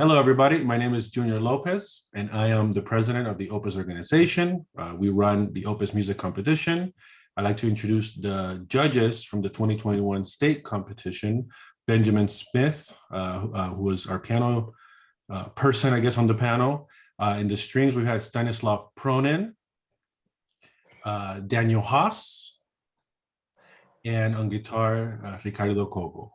Hello, everybody. My name is Junior López, and I am the president of the OPUS organization. We run the OPUS Music Competition. I'd like to introduce the judges from the 2021 state competition. Benjamin Smith, who was our piano person, I guess, on the panel. In the strings, we had Stanislav Pronin, Daniel Haas, and on guitar, Ricardo Cobo.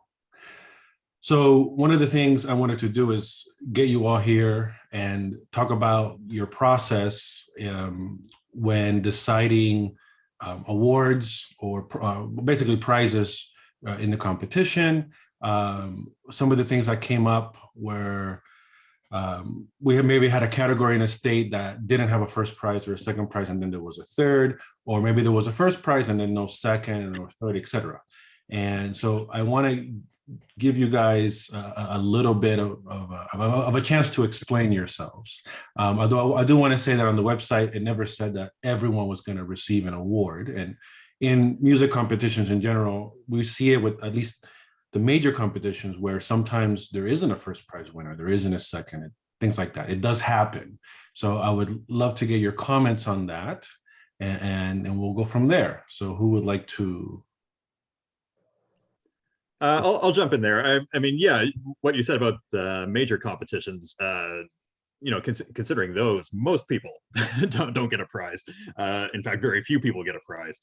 So one of the things I wanted to do is get you all here and talk about your process when deciding awards or basically prizes in the competition. Some of the things that came up were we had maybe had a category in a state that didn't have a first prize or a second prize, and then there was a third, or maybe there was a first prize and then no second or third, etc. And so I want to give you guys a little bit of a chance to explain yourselves. Although I do want to say that on the website, it never said that everyone was going to receive an award. And in music competitions in general, we see it with at least the major competitions where sometimes there isn't a first prize winner, there isn't a second, things like that. It does happen. So I would love to get your comments on that, and we'll go from there. So who would like to? I'll jump in there. I mean, yeah, what you said about major competitions, considering those, most people don't get a prize. In fact, very few people get a prize.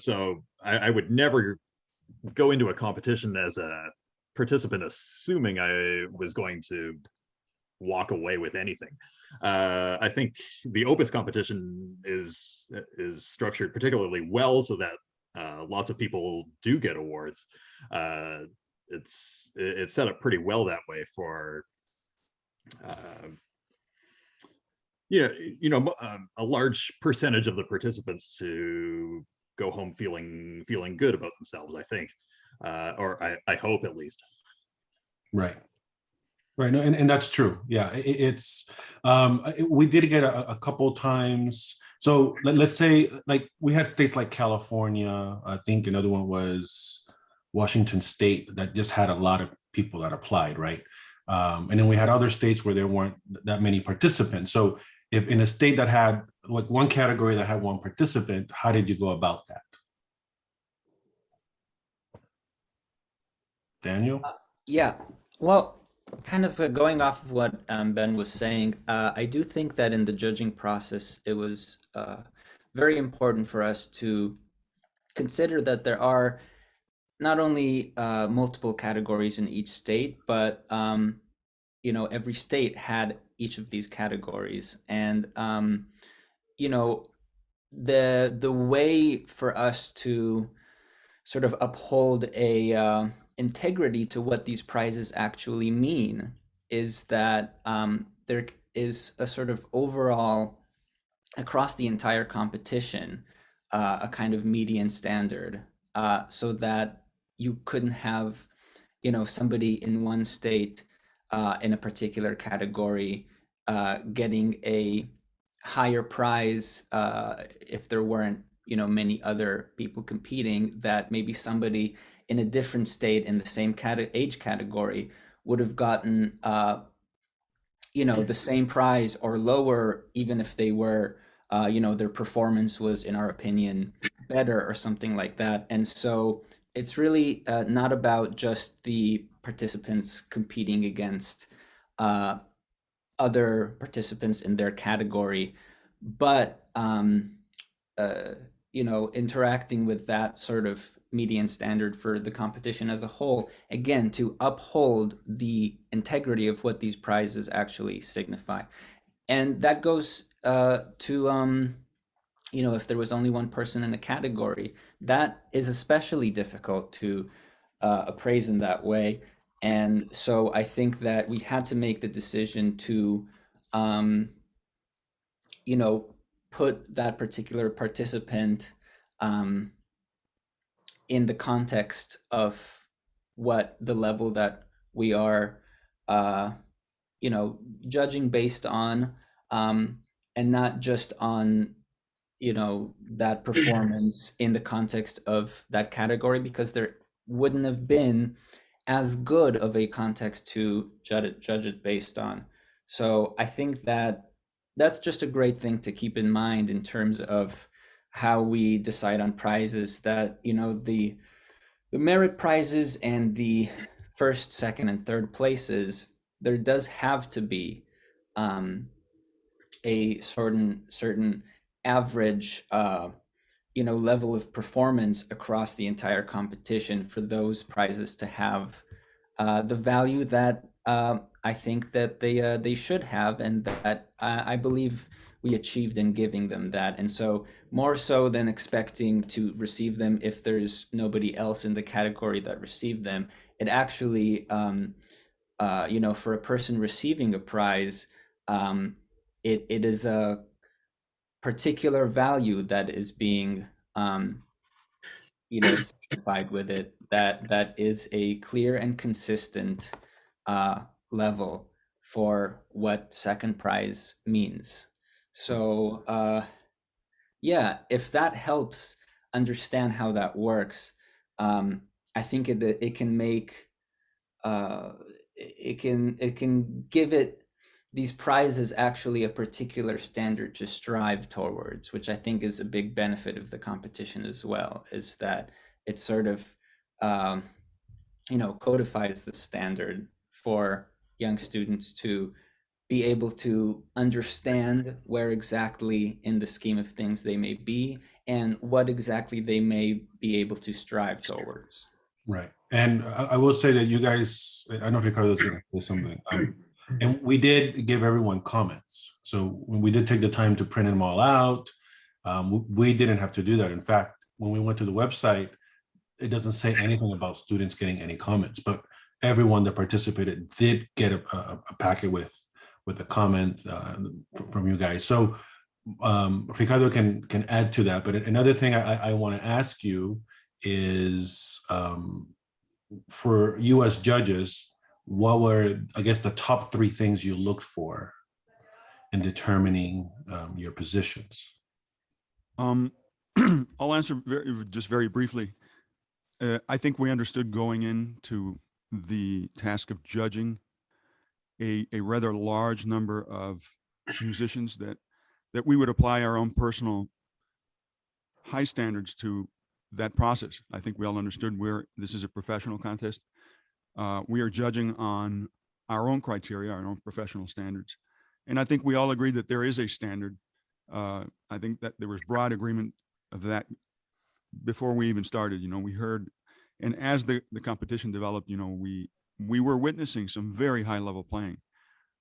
So I would never go into a competition as a participant assuming I was going to walk away with anything. I think the OPUS competition is structured particularly well so that lots of people do get awards. It's set up pretty well that way for a large percentage of the participants to go home feeling good about themselves, I think, or I hope at least. Right. No, and that's true. Yeah, we did get a couple times. So let's say, like, we had states like California. I think another one was Washington State that just had a lot of people that applied, right? And then we had other states where there weren't that many participants. So if in a state that had like one category that had one participant, how did you go about that? Daniel? Yeah, well, kind of going off of what Ben was saying, I do think that in the judging process, it was very important for us to consider that there are not only multiple categories in each state, but every state had each of these categories, and the way for us to sort of uphold a integrity to what these prizes actually mean is that there is a sort of overall, across the entire competition, a kind of median standard, so that you couldn't have, somebody in one state in a particular category getting a higher prize if there weren't, many other people competing, that maybe somebody in a different state in the same age category would have gotten, the same prize or lower, even if they were, their performance was, in our opinion, better or something like that. And so it's really not about just the participants competing against other participants in their category, but interacting with that sort of median standard for the competition as a whole, again, to uphold the integrity of what these prizes actually signify. And that goes to if there was only one person in a category, that is especially difficult to appraise in that way. And so I think that we had to make the decision to put that particular participant in the context of what the level that we are judging based on, and not just on that performance in the context of that category, because there wouldn't have been as good of a context to judge it based on. So I think that that's just a great thing to keep in mind in terms of how we decide on prizes, that, you know, the merit prizes and the first, second, and third places, there does have to be a certain average level of performance across the entire competition for those prizes to have the value that I think that they should have, and that I believe we achieved in giving them that. And so, more so than expecting to receive them if there's nobody else in the category that received them, it actually, for a person receiving a prize, it is a particular value that is being signified with it, that is a clear and consistent level for what second prize means. So yeah, if that helps understand how that works, I think it can make it can give it these prizes actually a particular standard to strive towards, which I think is a big benefit of the competition as well, is that it sort of codifies the standard for young students to be able to understand where exactly in the scheme of things they may be and what exactly they may be able to strive towards. Right. And I will say that you guys, I know Ricardo's going to say something. And we did give everyone comments. So when we did take the time to print them all out, we didn't have to do that. In fact, when we went to the website, it doesn't say anything about students getting any comments, but everyone that participated did get a packet with a comment from you guys. So Ricardo can add to that. But another thing I want to ask you is, for you as judges, what were, I guess, the top 3 things you looked for in determining your positions? I'll answer very briefly. I think we understood going into the task of judging a rather large number of musicians that we would apply our own personal high standards to that process. I think we all understood this is a professional contest. We are judging on our own criteria, our own professional standards. And I think we all agreed that there is a standard. I think that there was broad agreement of that before we even started. We heard, and as the competition developed, we were witnessing some very high level playing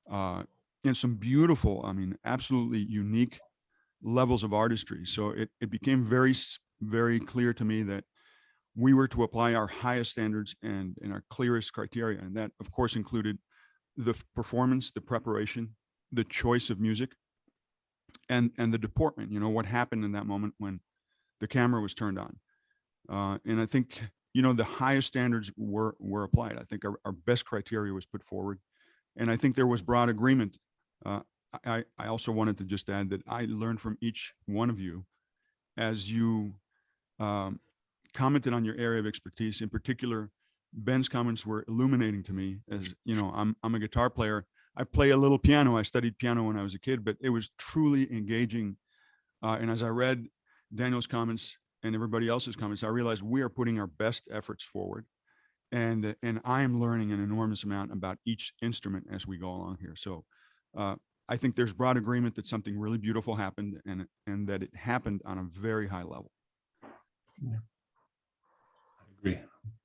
and some beautiful, absolutely unique levels of artistry. So it became very clear to me that we were to apply our highest standards and our clearest criteria. And that, of course, included the performance, the preparation, the choice of music, and the deportment, what happened in that moment when the camera was turned on. And I think, the highest standards were applied. I think our best criteria was put forward. And I think there was broad agreement. I also wanted to just add that I learned from each one of you as you commented on your area of expertise. In particular, Ben's comments were illuminating to me. As I'm a guitar player. I play a little piano. I studied piano when I was a kid, but it was truly engaging. And as I read Daniel's comments and everybody else's comments, I realized we are putting our best efforts forward. And I am learning an enormous amount about each instrument as we go along here. So I think there's broad agreement that something really beautiful happened, and that it happened on a very high level. Yeah. I agree.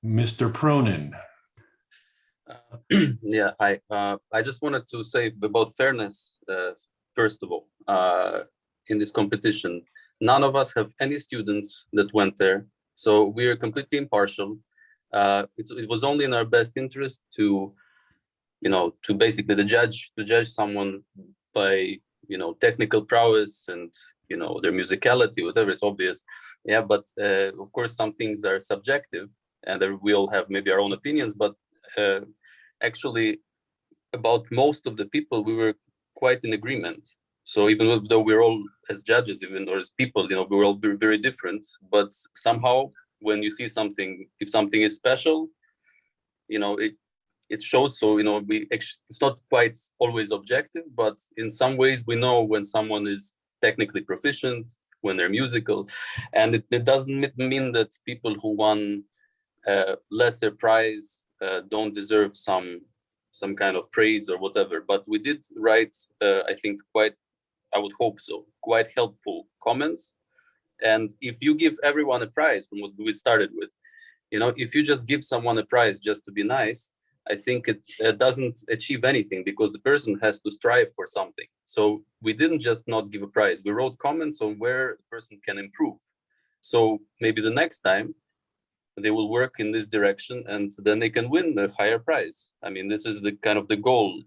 Mr. Pronin. Yeah, I just wanted to say about fairness, first of all, in this competition. None of us have any students that went there, so we are completely impartial. It was only in our best interest to basically to judge someone by, technical prowess and, their musicality, whatever, it's obvious. Yeah, but of course, some things are subjective and we all have maybe our own opinions, but actually about most of the people, we were quite in agreement. So even though we're all as judges, or as people, we're all very, very different, but somehow when you see something, if something is special, it shows. So it's not quite always objective, but in some ways we know when someone is technically proficient, when they're musical, and it doesn't mean that people who won lesser prize don't deserve some kind of praise or whatever. But we did write, I think, I would hope so, quite helpful comments. And if you give everyone a prize, from what we started with, if you just give someone a prize just to be nice, I think it doesn't achieve anything, because the person has to strive for something. So we didn't just not give a prize. We wrote comments on where the person can improve. So maybe the next time they will work in this direction, and then they can win the higher prize. I mean, this is the kind of the goal.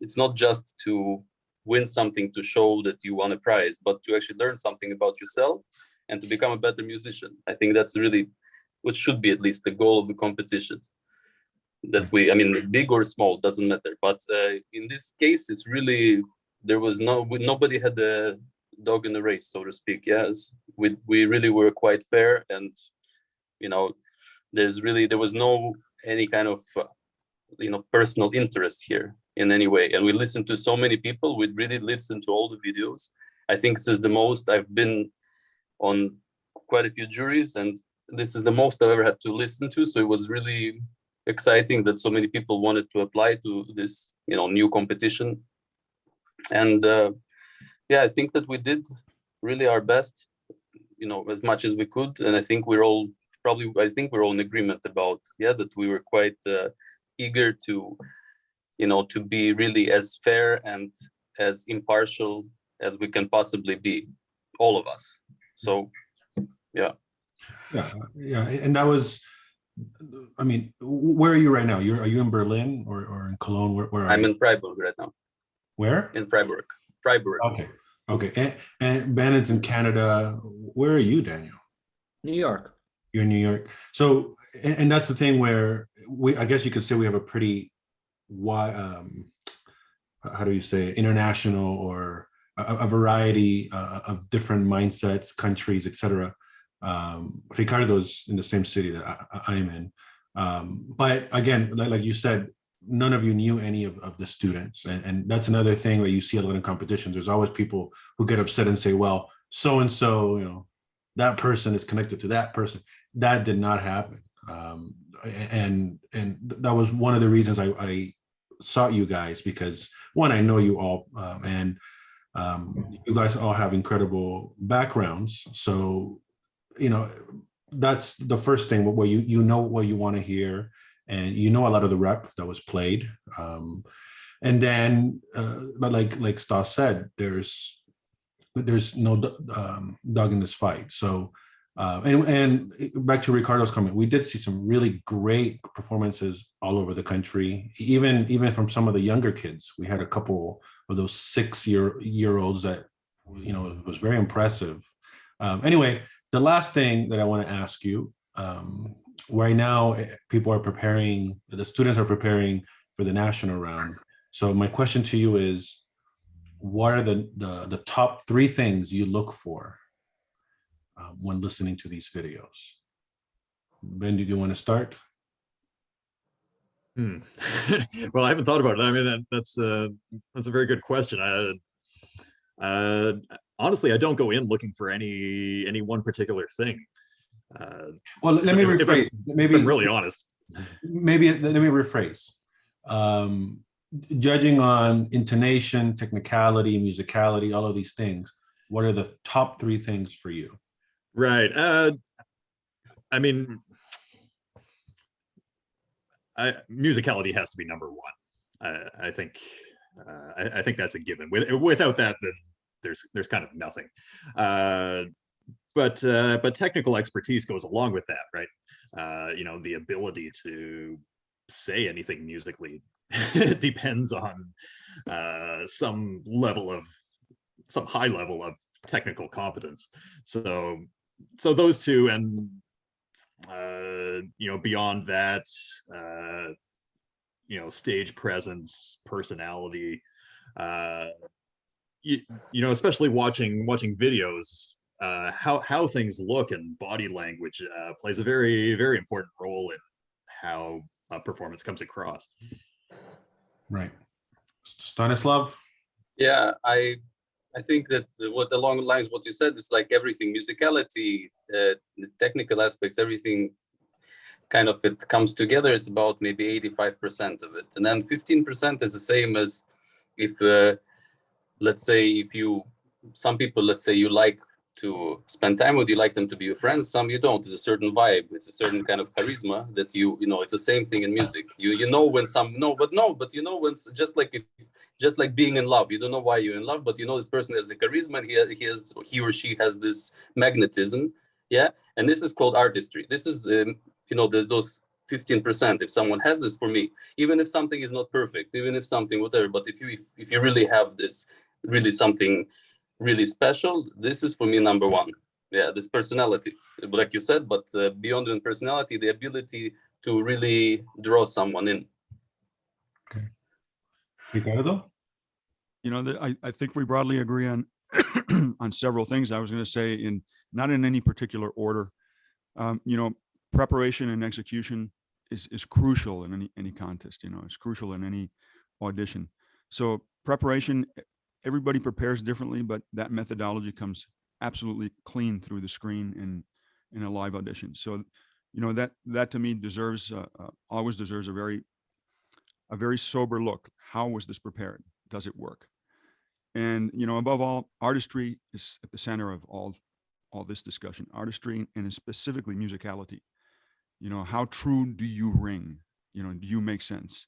It's not just to win something to show that you won a prize, but to actually learn something about yourself and to become a better musician. I think that's really what should be at least the goal of the competitions. That big or small, doesn't matter. But in this case, it's really, nobody had a dog in the race, so to speak. Yes, we really were quite fair, and there was no any kind of personal interest here in any way. And we listened to so many people. We really listened to all the videos. I think this is the most I've been on quite a few juries, and this is the most I've ever had to listen to. So it was really exciting that so many people wanted to apply to this new competition. And I think that we did really our best, as much as we could. And I think we're all in agreement about that we were quite eager to to be really as fair and as impartial as we can possibly be, all of us. So yeah, and that was, I mean, where are you right now? Are you in Berlin or in Cologne? Where are I'm you? in Freiburg right now. Where? In Freiburg. Okay. And Bannon's in Canada. Where are you, Daniel? New York. You're in New York. So, and that's the thing where I guess you could say we have a pretty wide, how do you say, international, or a variety of different mindsets, countries, etc. Ricardo's in the same city that I'm in. But again, like you said, none of you knew any of the students. And that's another thing that you see a lot in competitions. There's always people who get upset and say, well, so-and-so, that person is connected to that person. That did not happen. And that was one of the reasons I sought you guys, because one, I know you all, and you guys all have incredible backgrounds. So, that's the first thing, where you know what you want to hear, and a lot of the rep that was played. And then, but like Stas said, there's no dog in this fight. So, and back to Ricardo's comment, we did see some really great performances all over the country, even from some of the younger kids. We had a couple of those 6-year-olds that, it was very impressive. Anyway, the last thing that I want to ask you, right now, the students are preparing for the national round. So my question to you is, what are the top 3 things you look for when listening to these videos? Ben, do you want to start? Well, I haven't thought about it. I mean, that's a very good question. Honestly, I don't go in looking for any one particular thing. Well, let me rephrase. Maybe I'm really honest. Maybe let me rephrase. Judging on intonation, technicality, musicality, all of these things, what are the top 3 things for you? Right. I mean, musicality has to be number 1. I think that's a given. Without that, then there's kind of nothing. But technical expertise goes along with that, right? The ability to say anything musically depends on some high level of technical competence. So those 2, and beyond that, stage presence, personality, especially watching videos, how things look, and body language plays a very, very important role in how performance comes across. Right. Stanislav? Yeah, I think that what along the lines what you said is like everything, musicality, the technical aspects, everything kind of it comes together. It's about maybe 85% of it, and then 15% is the same as if let's say if you some people, let's say you like to spend time with, you like them to be your friends, some you don't. It's a certain vibe, it's a certain kind of charisma that you know. It's the same thing in music. You know when some but you know when, just like being in love, you don't know why you're in love, but you know this person has the charisma, and he or she has this magnetism. Yeah, and this is called artistry. This is there's those 15%. If someone has this, for me, even if something is not perfect, even if something whatever, but if you really have this, really something really special, this is for me number one. Yeah, this personality, like you said, but beyond the personality, the ability to really draw someone in. Okay. Ricardo? I think we broadly agree on on several things. I was going to say, not in any particular order. Preparation and execution is crucial in any contest. It's crucial in any audition. So preparation, everybody prepares differently, but that methodology comes absolutely clean through the screen in a live audition. So, that to me always deserves a very sober look. How was this prepared? Does it work? And, above all, artistry is at the center of all this discussion. Artistry, and specifically musicality. How true do you ring? Do you make sense?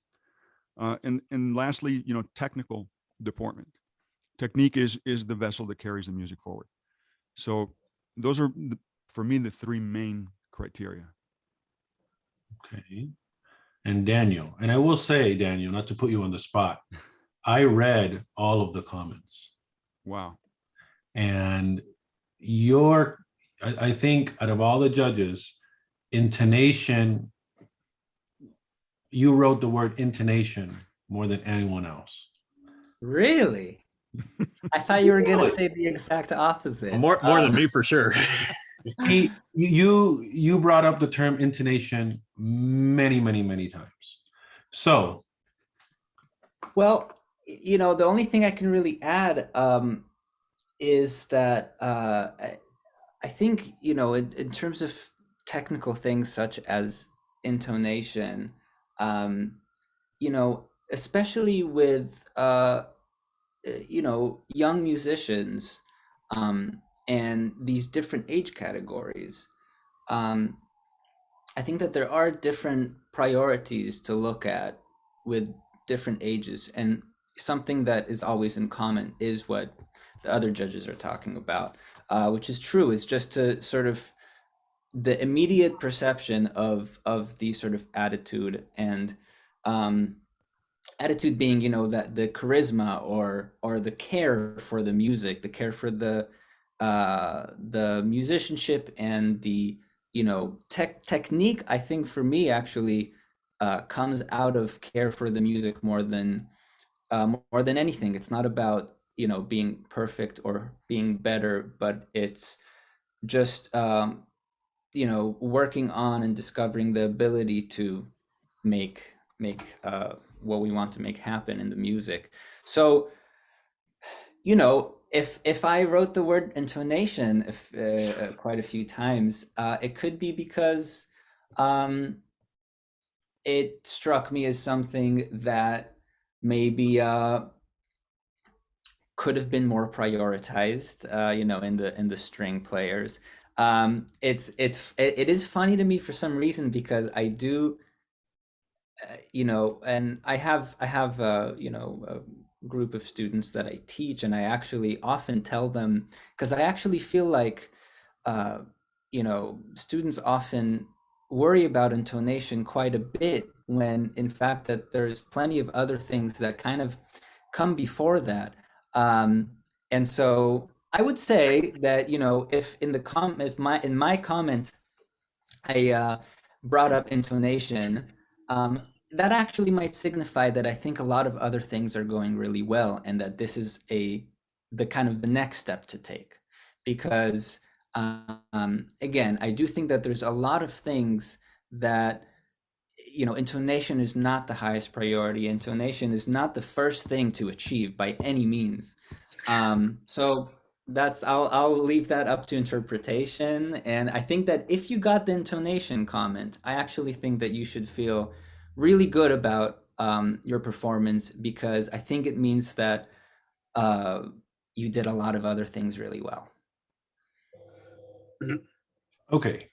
And lastly, technical deportment. Technique is the vessel that carries the music forward. So those are, for me, the three main criteria. Okay. And Daniel, and I will say, Daniel, not to put you on the spot, I read all of the comments. Wow. And I think out of all the judges, intonation, you wrote the word intonation more than anyone else. Really? I thought you were going to say the exact opposite. More than me for sure. You brought up the term intonation many, many, many times. So, well, the only thing I can really add is that I think, in terms of technical things such as intonation, especially with young musicians and these different age categories, I think that there are different priorities to look at with different ages, and something that is always in common is what the other judges are talking about, which is true. It's just to sort of the immediate perception of the sort of attitude, and attitude being, that the charisma or the care for the music, the care for the musicianship, and the technique. I think for me actually comes out of care for the music more than anything. It's not about being perfect or being better, but it's just working on and discovering the ability to make what we want to make happen in the music. So if I wrote the word intonation quite a few times, it could be because it struck me as something that maybe could have been more prioritized, in the string players. It is funny to me for some reason, because I do, and I have a group of students that I teach, and I actually often tell them, because I actually feel like, students often worry about intonation quite a bit, when in fact that there's plenty of other things that kind of come before that. And so I would say that, if in my comment I brought up intonation, that actually might signify that I think a lot of other things are going really well, and that this is the kind of the next step to take. Because again, I do think that there's a lot of things that intonation is not the highest priority. Intonation is not the first thing to achieve by any means. So I'll leave that up to interpretation. And I think that if you got the intonation comment, I actually think that you should feel really good about your performance, because I think it means that you did a lot of other things really well. Okay.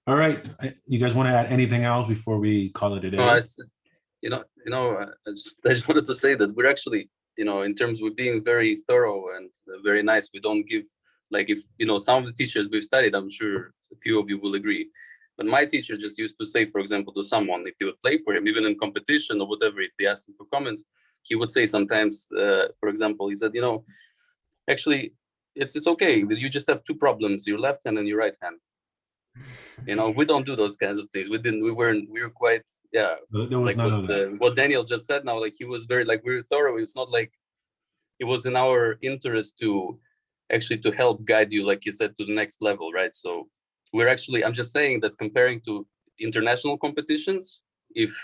All right. You guys want to add anything else before we call it a day? No, I just wanted to say that we're actually, in terms of being very thorough and very nice. We don't give, like, if, some of the teachers we've studied, I'm sure a few of you will agree. But my teacher just used to say, for example, to someone, if they would play for him, even in competition or whatever, if they asked him for comments, he would say sometimes, for example, he said, actually, it's okay. You just have two problems, your left hand and your right hand. We don't do those kinds of things. We were quite, yeah. There was like none of that. what Daniel just said now, like he was very, like, we were thorough. It's not like it was in our interest to actually to help guide you, like you said, to the next level, right? So we're actually, I'm just saying that comparing to international competitions, if,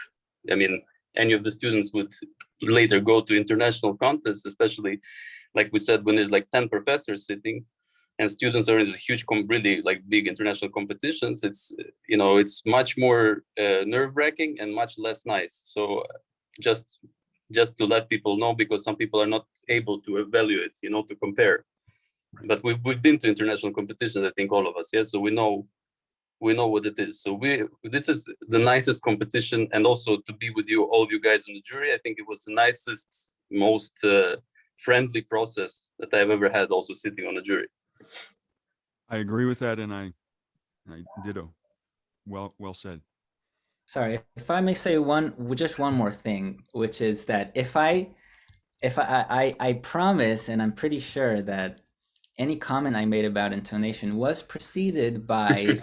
any of the students would later go to international contests, especially, like we said, when there's like 10 professors sitting and students are in these huge, really like big international competitions, it's, it's much more nerve-wracking and much less nice. So just to let people know, because some people are not able to evaluate, to compare. But we've been to international competitions, I think all of us, yeah. So we know what it is. So this is the nicest competition, and also to be with you, all of you guys in the jury. I think it was the nicest, most friendly process that I've ever had, also sitting on a jury. I agree with that, and I ditto. Well said. Sorry, if I may say just one more thing, which is that if I promise, and I'm pretty sure that any comment I made about intonation was preceded by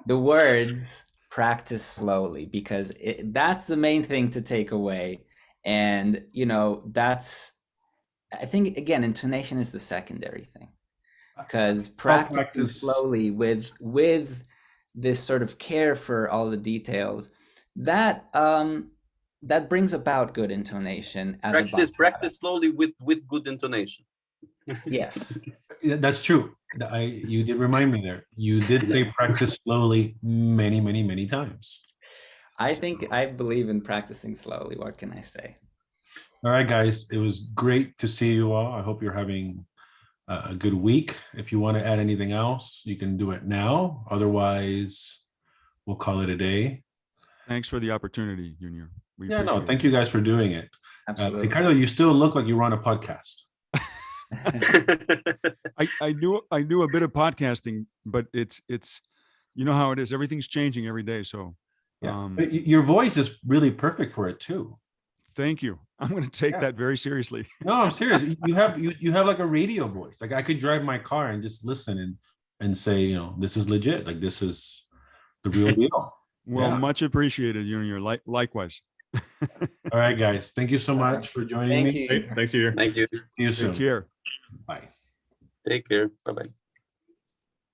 the words "practice slowly," because that's the main thing to take away. And I think, again, intonation is the secondary thing, because practicing slowly with this sort of care for all the details, that brings about good intonation. Practice slowly with good intonation. Yes. That's true. You did remind me there. You did say practice slowly many, many, many times. I believe in practicing slowly. What can I say? All right, guys. It was great to see you all. I hope you're having a good week. If you want to add anything else, you can do it now. Otherwise, we'll call it a day. Thanks for the opportunity, Yunior. Thank you guys for doing it. Absolutely. Ricardo, you still look like you run a podcast. I knew a bit of podcasting, but it's how it is. Everything's changing every day. So but your voice is really perfect for it too. Thank you. I'm going to take that very seriously. No, I'm serious. You have like a radio voice. Like I could drive my car and just listen and say, this is legit. Like this is the real deal. Well, much appreciated, Yunior. Likewise. All right, guys. Thank you so much for joining me. Thanks, Yunior. Thank you. See you soon. Take care. Bye. Take care. Bye-bye.